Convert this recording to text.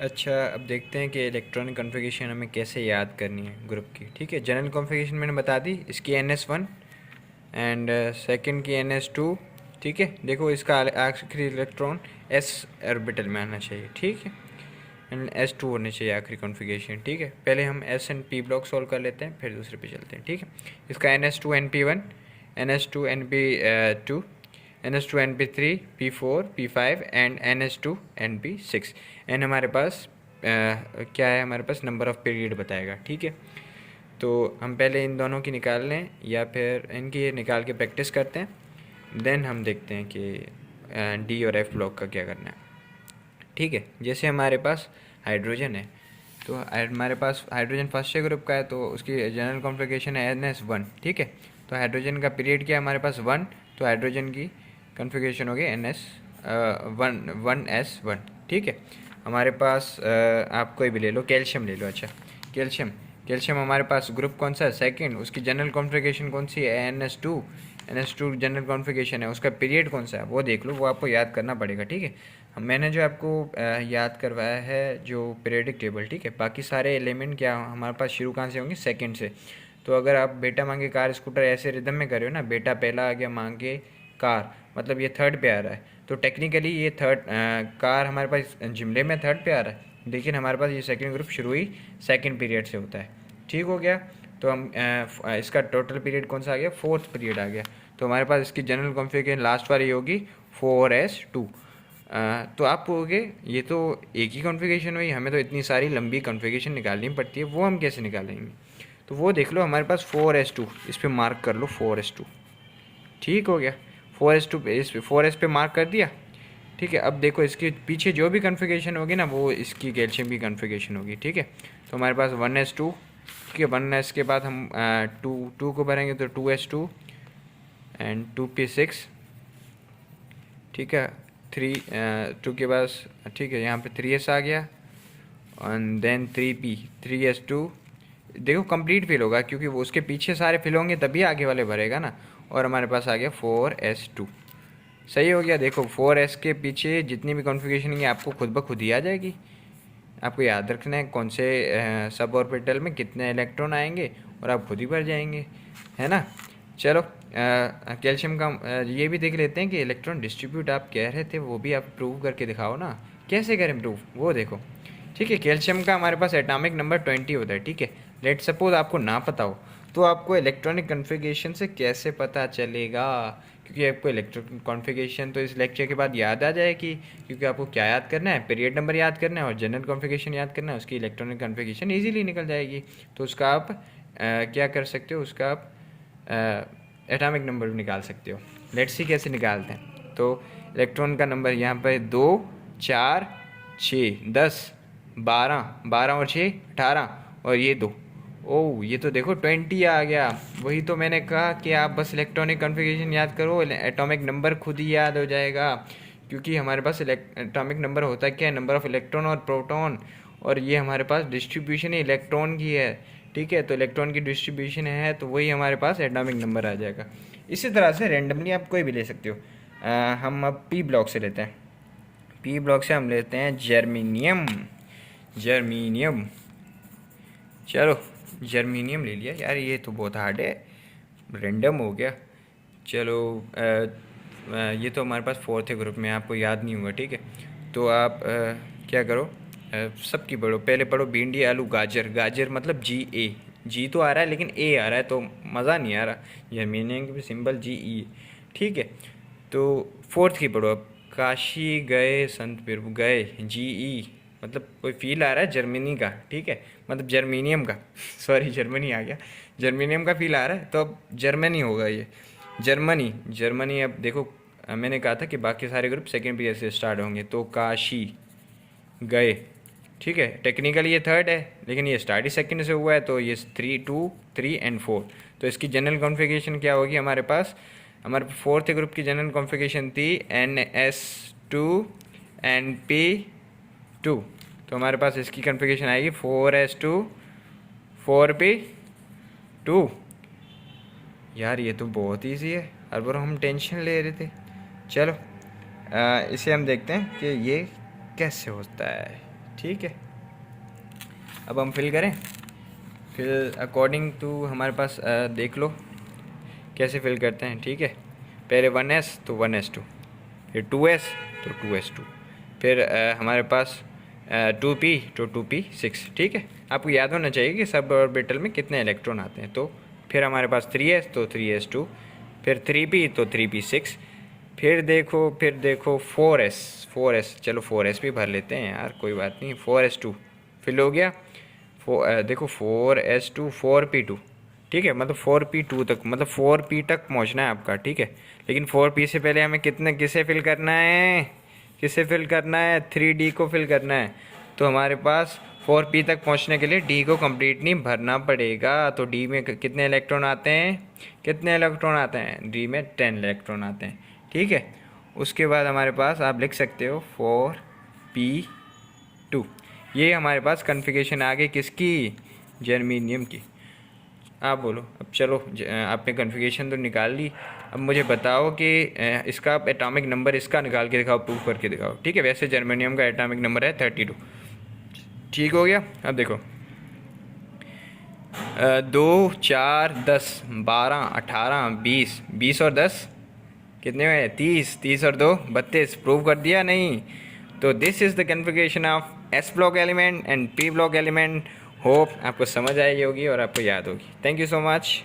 अच्छा, अब देखते हैं कि इलेक्ट्रॉनिक कॉन्फ़िगरेशन हमें कैसे याद करनी है ग्रुप की। ठीक है, जनरल कॉन्फ़िगरेशन मैंने बता दी, इसकी NS1 एंड सेकंड की NS2। ठीक है, देखो इसका आखिरी इलेक्ट्रॉन S ऑर्बिटल में आना चाहिए। ठीक है, एंड S2 होने चाहिए आखिरी कॉन्फ़िगरेशन। ठीक है, पहले हम S and P block solve कर लेते हैं, फिर दूसरे पे चलते हैं। ठीक है, इसका NS2 NP1, NS2 NP2, NS2 NP3, P4, P5 and NS2 NP6। N हमारे पास क्या है, हमारे पास नंबर ऑफ़ पीरियड बताएगा। ठीक है, तो हम पहले इन दोनों की निकाल लें या फिर इनकी निकाल के प्रैक्टिस करते हैं, देन हम देखते हैं कि डी और एफ ब्लॉक का क्या करना है। ठीक है, जैसे हमारे पास हाइड्रोजन है, तो हमारे पास हाइड्रोजन फर्स्ट ग्रुप का है, तो उसकी जनरल कॉन्फ़िगरेशन है NS1। ठीक है, तो हाइड्रोजन का पीरियड क्या है हमारे पास 1, तो हाइड्रोजन की कॉन्फ़िगरेशन होगी NS1। ठीक है, हमारे पास आप कोई भी ले लो, कैल्शियम ले लो। अच्छा, कैल्शियम कैल्शियम हमारे पास ग्रुप कौन सा है, सेकंड, उसकी जनरल कॉन्फ़िगरेशन कौन सी है, NS2 जनरल कॉन्फ़िगरेशन है, उसका पीरियड कौन सा है वो देख लो, वो आपको याद करना पड़ेगा। ठीक है, मैंने जो आपको याद करवाया है जो पीरियडिक टेबल। ठीक है, बाकी सारे एलिमेंट क्या हमारे पास शुरू कहाँ से होंगे, सेकंड से। तो अगर आप बेटा मांगे कार स्कूटर ऐसे रिदम में कर रहे हो ना, बेटा पहला आ गया मांगे कार, मतलब ये थर्ड पे आ रहा है, तो टेक्निकली ये थर्ड कार हमारे पास जुमले में थर्ड पे आ रहा है, लेकिन हमारे पास ये सेकंड ग्रुप शुरू ही सेकंड पीरियड से होता है। ठीक हो गया, तो हम इसका टोटल पीरियड कौन सा आ गया, फोर्थ पीरियड आ गया, तो हमारे पास इसकी जनरल कॉन्फ़िगरेशन लास्ट वाली होगी 4s2। तो आप कहोगे ये तो एक ही कॉन्फ़िगरेशन हुई, हमें तो इतनी सारी लंबी कॉन्फ़िगरेशन निकालनी पड़ती है, वो हम कैसे निकालेंगे। तो वो देख लो, हमारे पास 4s2, इस पर मार्क कर लो 4s2। ठीक हो गया, 4s2 पे, इस पे 4s पे मार्क कर दिया। ठीक है, अब देखो इसके पीछे जो भी कॉन्फ़िगरेशन होगी ना, वो इसकी कैल्शियम की कॉन्फ़िगरेशन होगी। ठीक है, तो हमारे पास 1s2। ठीक है, 1s के बाद हम टू को भरेंगे तो 2s2 एंड 2p6। ठीक है, 2 के पास, ठीक है, यहाँ पे 3s आ गया, एंड देन 3s2। देखो कंप्लीट फिल होगा, क्योंकि वो उसके पीछे सारे फिल होंगे तभी आगे वाले भरेगा ना, और हमारे पास आ गया 4s2। सही हो गया। देखो 4s के पीछे जितनी भी कॉन्फ़िगरेशन है आपको खुद ब खुद ही आ जाएगी। आपको याद रखना है कौन से सब ऑर्बिटल में कितने इलेक्ट्रॉन आएंगे, और आप खुद ही भर जाएंगे, है ना। चलो, कैल्शियम का ये भी देख लेते हैं कि इलेक्ट्रॉन डिस्ट्रीब्यूट आप कह रहे थे, वो भी आप प्रूव करके दिखाओ ना, कैसे करें प्रूव वो देखो। ठीक है, कैल्शियम का हमारे पास एटॉमिक नंबर 20 होता है। ठीक है, लेट सपोज आपको ना पता हो, तो आपको इलेक्ट्रॉनिक कॉन्फ़िगरेशन से कैसे पता चलेगा, क्योंकि आपको इलेक्ट्रॉनिक कॉन्फ़िगरेशन तो इस लेक्चर के बाद याद आ जाएगी, क्योंकि आपको क्या याद करना है, पीरियड नंबर याद करना है और जनरल कॉन्फ़िगरेशन याद करना है, उसकी इलेक्ट्रॉनिक कॉन्फ़िगरेशन ईजिली निकल जाएगी। तो उसका आप क्या कर सकते हो, उसका आप एटॉमिक नंबर भी निकाल सकते हो। लेट्स सी कैसे निकालते हैं। तो इलेक्ट्रॉन का नंबर यहाँ पर 2, 4, 6, 10, 12, 12 और 6 18, और ये 2। ओह, ये तो देखो 20 आ गया। वही तो मैंने कहा कि आप बस इलेक्ट्रॉनिक कॉन्फ़िगरेशन याद करो, एटॉमिक नंबर खुद ही याद हो जाएगा, क्योंकि हमारे पास एटॉमिक नंबर होता क्या है, नंबर ऑफ़ इलेक्ट्रॉन और प्रोटॉन, और ये हमारे पास डिस्ट्रीब्यूशन ही इलेक्ट्रॉन की है। ठीक है, तो इलेक्ट्रॉन की डिस्ट्रीब्यूशन है, तो वही हमारे पास एटॉमिक नंबर आ जाएगा। इसी तरह से रेंडमली आप कोई भी ले सकते हो। हम अब पी ब्लॉक से लेते हैं। पी ब्लॉक से हम लेते हैं जर्मीनियम। जर्मीनियम, चलो जर्मीनियम ले लिया। यार ये तो बहुत हार्ड है, रेंडम हो गया। चलो ये तो हमारे पास फोर्थ है ग्रुप में, आपको याद नहीं होगा। ठीक है, तो आप क्या करो, सबकी पढ़ो, पहले पढ़ो भिंडी आलू गाजर। गाजर मतलब GA, जी तो आ रहा है लेकिन A आ रहा है, तो मज़ा नहीं आ रहा। जर्मीनियम की सिंबल GE। ठीक है, तो फोर्थ की पढ़ो अब, काशी गए संत प्रभु गए, GE मतलब कोई फील आ रहा है जर्मनी का। ठीक है, मतलब जर्मीनियम का सॉरी जर्मनी आ गया, जर्मीनियम का फील आ रहा है, तो अब जर्मनी होगा ये, जर्मनी। जर्मनी अब देखो, मैंने कहा था कि बाकी सारे ग्रुप सेकेंड पीरियड से स्टार्ट होंगे, तो काशी गए। ठीक है, टेक्निकली ये थर्ड है, लेकिन ये स्टार्ट ही सेकंड से हुआ है, तो ये 3, 2, 3 एंड 4। तो इसकी जनरल कॉन्फ़िगरेशन क्या होगी हमारे पास, हमारे फोर्थ ग्रुप की जनरल कॉन्फ़िगरेशन थी NS2 एंड P2। तो हमारे पास इसकी कॉन्फ़िगरेशन आएगी 4s2 4p2। यार ये तो बहुत ईजी है, हर बार हम टेंशन ले रहे थे। चलो इसे हम देखते हैं कि ये कैसे होता है। ठीक है, अब हम फिल करें। फिल अकॉर्डिंग टू हमारे पास देख लो कैसे फिल करते हैं। ठीक है, पहले 1s तो 1s2, फिर 2s तो 2s2, फिर हमारे पास 2p तो 2p6। ठीक है, आपको याद होना चाहिए कि सब ऑर्बिटल में कितने इलेक्ट्रॉन आते हैं। तो फिर हमारे पास 3s तो 3s2, फिर 3p तो 3p6, फिर देखो 4s, चलो 4s भी भर लेते हैं यार, कोई बात नहीं। 4s2 फिल हो गया। देखो 4s2 4p2। ठीक है, मतलब 4p2 तक, मतलब 4p तक पहुंचना है आपका। ठीक है, लेकिन 4p से पहले हमें किसे फिल करना है, 3d को फिल करना है। तो हमारे पास 4p तक पहुंचने के लिए d को कम्प्लीटली भरना पड़ेगा। तो d में कितने इलेक्ट्रॉन आते हैं, d में 10 इलेक्ट्रॉन आते हैं। ठीक है, उसके बाद हमारे पास आप लिख सकते हो 4p2। ये हमारे पास कन्फिगरेशन आ गई किसकी, जर्मेनियम की। आप बोलो, अब चलो आपने कन्फिगरेशन तो निकाल ली, अब मुझे बताओ कि इसका एटॉमिक नंबर इसका निकाल के दिखाओ, प्रूफ करके दिखाओ। ठीक है, वैसे जर्मेनियम का एटॉमिक नंबर है 32। ठीक हो गया। अब देखो 2 4 10 12 18 20 और 10 कितने में, 30 और 2 32। प्रूव कर दिया नहीं? तो this is the configuration of S block element and P block element. Hope आपको समझ आई होगी और आपको याद होगी। Thank you so much.